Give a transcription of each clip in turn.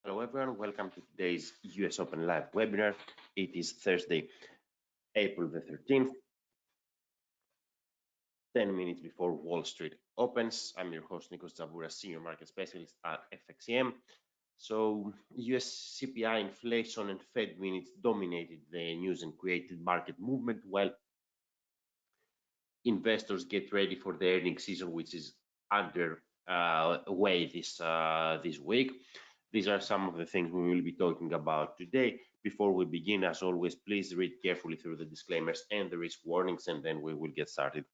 Hello everyone, welcome to today's US Open Live webinar. It is Thursday, April the 13th, 10 minutes before Wall Street opens. I'm your host, Nikos Zavouras, Senior Market Specialist at FXCM. So US CPI, inflation and Fed minutes dominated the news and created market movement while investors get ready for the earnings season, which is underway this week. These are some of the things we will be talking about today. Before we begin, as always, please read carefully through the disclaimers and the risk warnings, and then we will get started.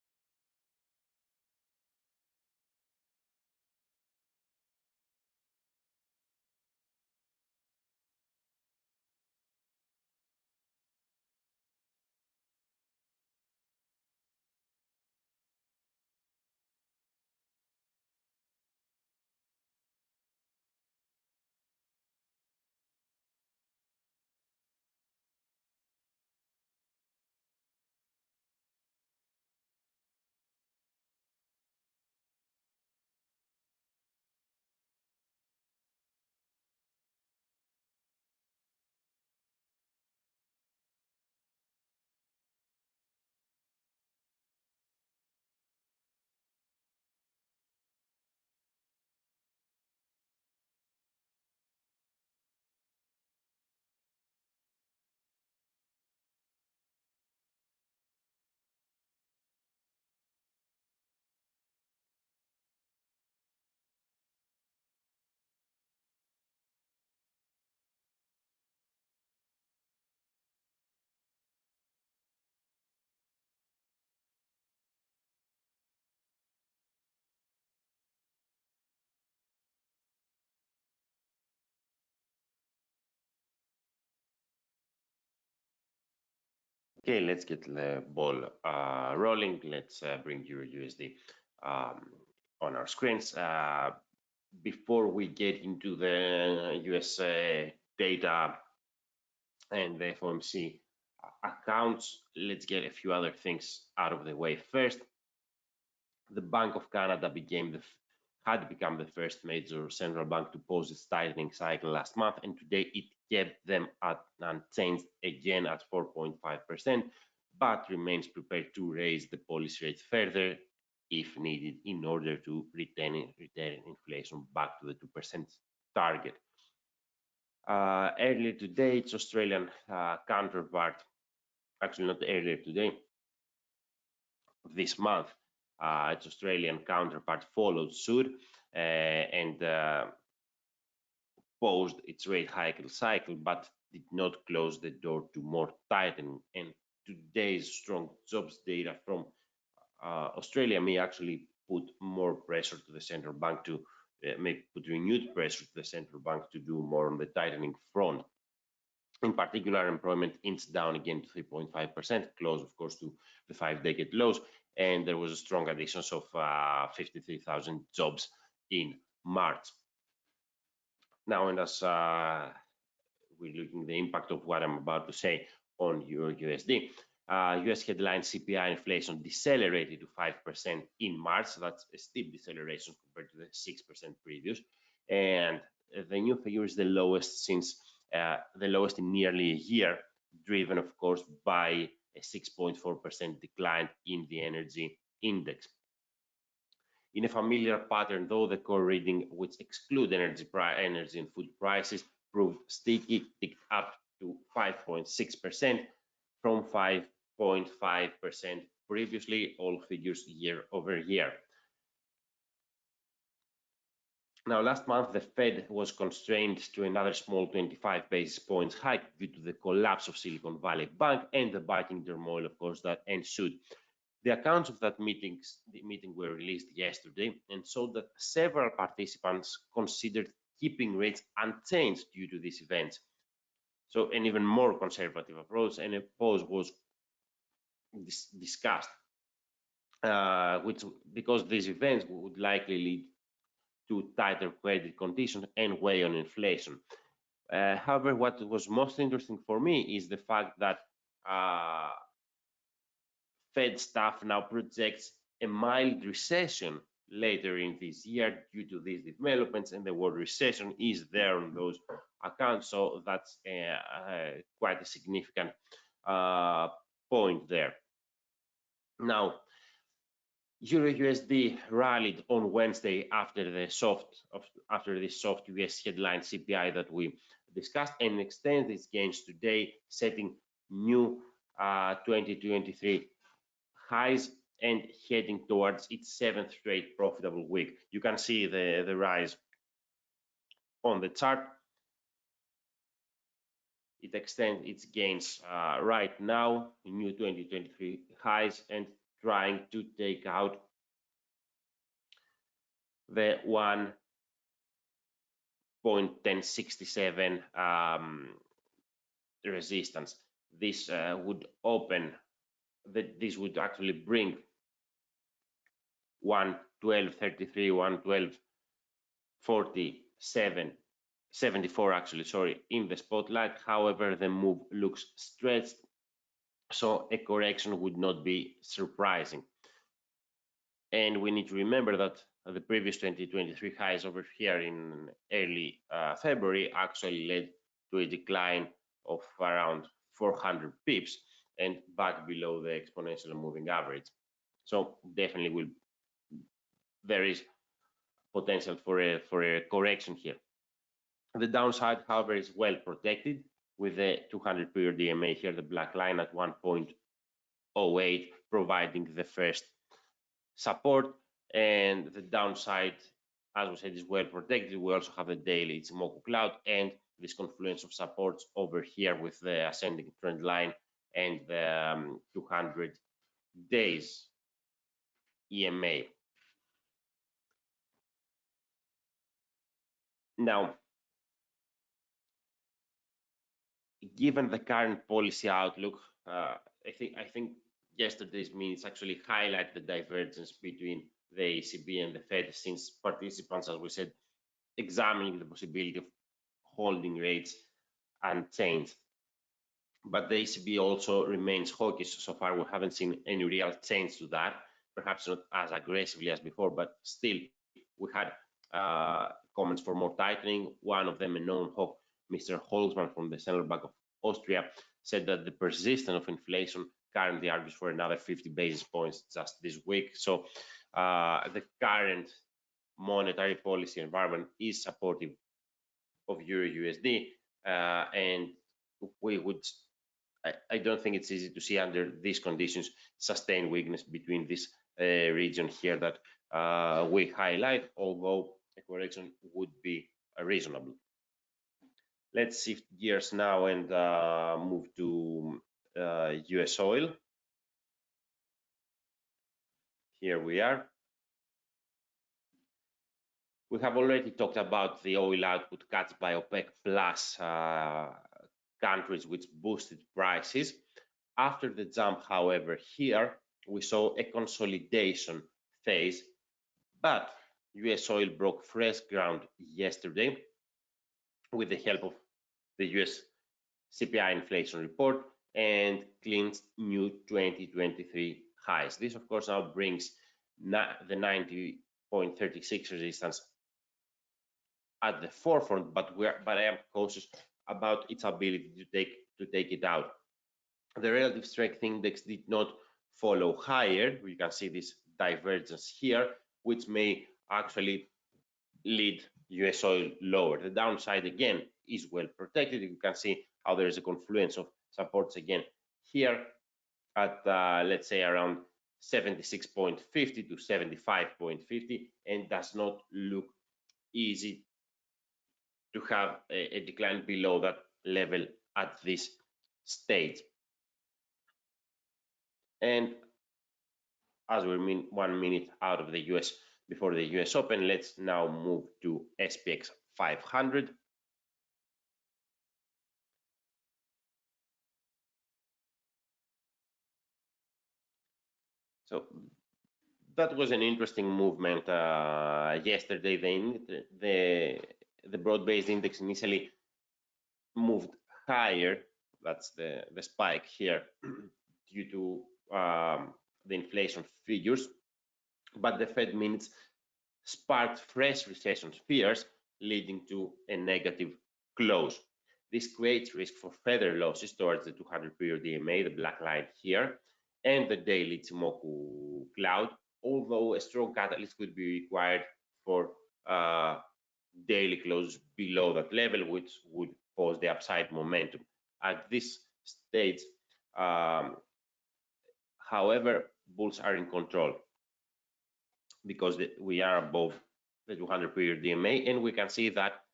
Okay, let's get the ball rolling. Let's bring Euro USD on our screens. Before we get into the US data and the FOMC accounts, let's get a few other things out of the way first. The Bank of Canada had become the first major central bank to pause its tightening cycle last month, and today it kept them at unchanged again at 4.5%, but remains prepared to raise the policy rate further if needed in order to return inflation back to the 2% target. Earlier today, its Australian counterpart, actually not earlier today, this month, its Australian counterpart followed suit and paused its rate hike cycle, but did not close the door to more tightening. And today's strong jobs data from Australia may actually put more pressure to the central bank to may put renewed pressure to the central bank to do more on the tightening front. In particular, employment inched down again to 3.5%, close, of course, to the 5-decade lows, and there was a strong addition of 53,000 jobs in March. Now, and as we're looking at the impact of what I'm about to say on Euro USD, US headline CPI inflation decelerated to 5% in March. So that's a steep deceleration compared to the 6% previous, and the new figure is the lowest since the lowest in nearly a year, driven, of course, by a 6.4% decline in the energy index. In a familiar pattern, though, the core reading, which exclude energy and food prices, proved sticky, ticked up to 5.6% from 5.5% previously, all figures year over year. Now, last month, the Fed was constrained to another small 25 basis points hike due to the collapse of Silicon Valley Bank and the banking turmoil, of course, that ensued. The accounts of that meeting were released yesterday and showed that several participants considered keeping rates unchanged due to these events. So an even more conservative approach and a pause was discussed, which because these events would likely lead to tighter credit conditions and weigh on inflation. However, what was most interesting for me is the fact that Fed staff now projects a mild recession later in this year due to these developments, and the word recession is there on those accounts. So that's quite a significant point there. Now, Euro USD rallied on Wednesday after the soft US headline CPI that we discussed, and extends its gains today, setting new 2023 highs and heading towards its 7th straight profitable week. You can see the rise on the chart. It extends its gains right now, new 2023 highs, and trying to take out the 1.1067 resistance. This would open this would actually bring 112.33, 112.47, 74 actually, sorry, in the spotlight. However, the move looks stretched, so a correction would not be surprising. And we need to remember that the previous 2023 highs over here in early February actually led to a decline of around 400 pips and back below the exponential moving average. So definitely there is potential for a correction here. The downside, however, is well protected with the 200 period EMA here, the black line at 1.08, providing the first support, and the downside, as we said, is well protected. We also have the daily Ichimoku cloud and this confluence of supports over here with the ascending trend line and the 200 days EMA. Now, given the current policy outlook, I think yesterday's minutes actually highlight the divergence between the ECB and the Fed, since participants, as we said, examining the possibility of holding rates unchanged. But the ECB also remains hawkish. So far, we haven't seen any real change to that, perhaps not as aggressively as before, but still, we had comments for more tightening. One of them, a known hawk, Mr. Holzmann from the Central Bank of Austria, said that the persistence of inflation currently argues for another 50 basis points just this week. So the current monetary policy environment is supportive of Euro USD, and I don't think it's easy to see under these conditions sustained weakness between this region here that we highlight, although a correction would be reasonable. Let's shift gears now and move to US oil. Here we are. We have already talked about the oil output cuts by OPEC plus countries, which boosted prices. After the jump, however, here we saw a consolidation phase, but US oil broke fresh ground yesterday with the help of the US CPI inflation report and clinched new 2023 highs. This, of course, now brings the 90.36 resistance at the forefront, but I am cautious about its ability to take it out. The relative strength index did not follow higher. We can see this divergence here, which may actually lead US oil lower. The downside again is well protected. You can see how there is a confluence of supports again here at let's say around 76.50 to 75.50, and does not look easy to have a decline below that level at this stage. And as we're 1 minute out of the US before the US Open, let's now move to SPX 500. So that was an interesting movement yesterday. The broad-based index initially moved higher. That's the spike here due to the inflation figures, but the Fed minutes sparked fresh recession fears, leading to a negative close. This creates risk for further losses towards the 200-period EMA, the black line here, and the daily Ichimoku cloud, although a strong catalyst could be required for daily close below that level, which would pause the upside momentum. At this stage, however, bulls are in control because we are above the 200-period DMA, and we can see that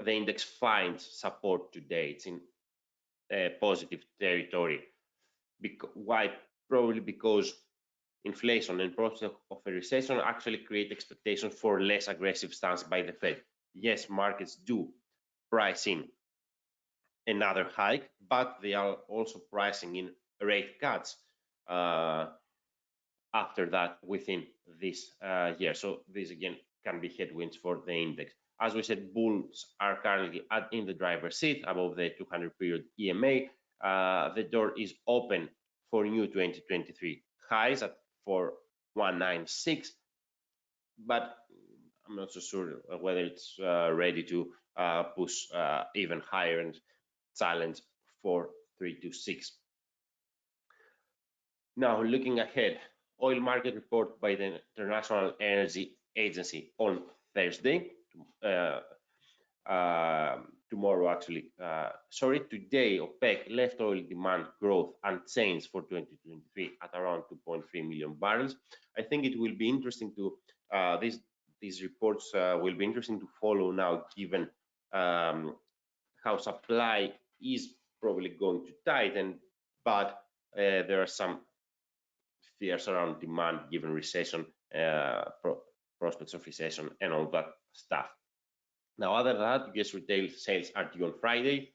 the index finds support today. It's in positive territory. Why? Probably because inflation and prospect of a recession actually create expectations for less aggressive stance by the Fed. Yes, markets do price in another hike, but they are also pricing in rate cuts after that within this year. So this again can be headwinds for the index. As we said, bulls are currently in the driver's seat above the 200-period EMA. The door is open for new 2023 highs at 4196, but I'm not so sure whether it's ready to push even higher and challenge 4326. Now, looking ahead, oil market report by the International Energy Agency on Thursday. Tomorrow, actually, today, OPEC left oil demand growth unchanged for 2023 at around 2.3 million barrels. I think it will be interesting to these reports will be interesting to follow now, given how supply is probably going to tighten, but there are some fears around demand given recession, prospects of recession, and all that stuff. Now, other than that, US retail sales are due on Friday,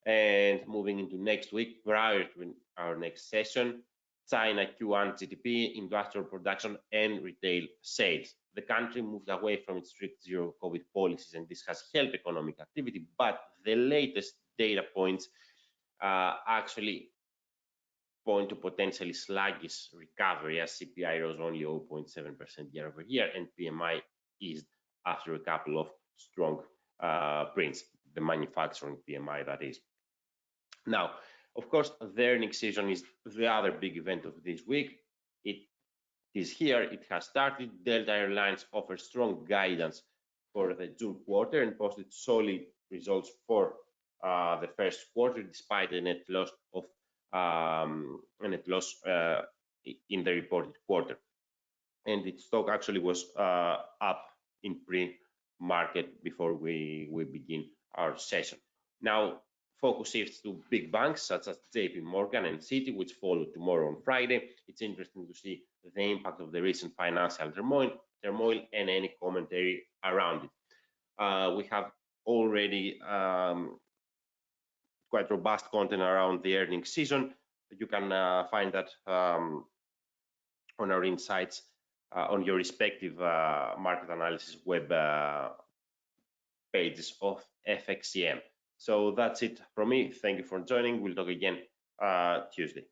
and moving into next week, prior to our next session, China Q1 GDP, industrial production, and retail sales. The country moved away from its strict zero COVID policies, and this has helped economic activity, but the latest data points actually point to potentially sluggish recovery, as CPI rose only 0.7% year over year, and PMI eased after a couple of strong prints, the manufacturing PMI, that is. Now, of course, the earnings season is the other big event of this week. It is here, it has started. Delta Airlines offers strong guidance for the June quarter and posted solid results for the first quarter, despite a net loss of in the reported quarter. And its stock actually was up in pre-market before we begin our session. Now, focus shifts to big banks such as JP Morgan and Citi, which follow tomorrow on Friday. It's interesting to see the impact of the recent financial turmoil and any commentary around it. We have already quite robust content around the earnings season. You can find that on our insights on your respective market analysis web pages of FXCM. So that's it from me. Thank you for joining. We'll talk again Tuesday.